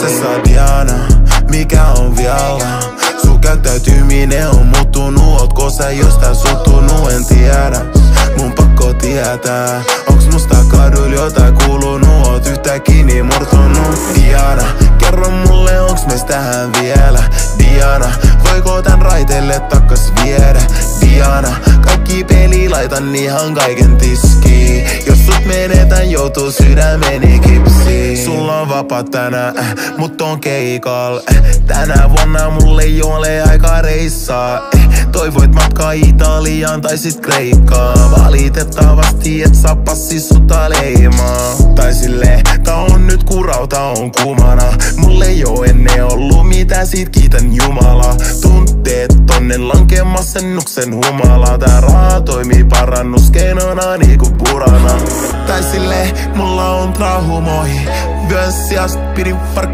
Missä sä Diana, mikä on vialla? Sun käyttäytyminen on muuttunut, ootko sä jostain suuttunut, en tiedä. Mun pakko tietää, onks musta kaduilla jotain kuulunut, oot yhtäkkiä niin murtunut. Diana, kerro mulle onks meistä tähän vielä. Diana, voiko tän raiteelle takkas viedä? Diana, kaikki peli laitan ihan kaiken tiskiin. Jos sut menetän joutuu sydämeni kipsiin. Sulla on vapaa tänään, mut on keikalla. Tänä vuonna mulle ei ole aika reissaa. Toivoit matkaa Italiaan tai sit Kreikkaan. Valitettavasti et saa passi sutta leimaa. Tai silleen, tää on nyt kurauta on kumana. Mulle ei oo ennen ollut mitä sit kiitän Jumalaa. Tunteet tonne lankee masennuksen humala. Tää raha toimii parannuskeinona niinku purana. Tai silleen, mulla on traumoihin. Vyön sijasta pidin farkku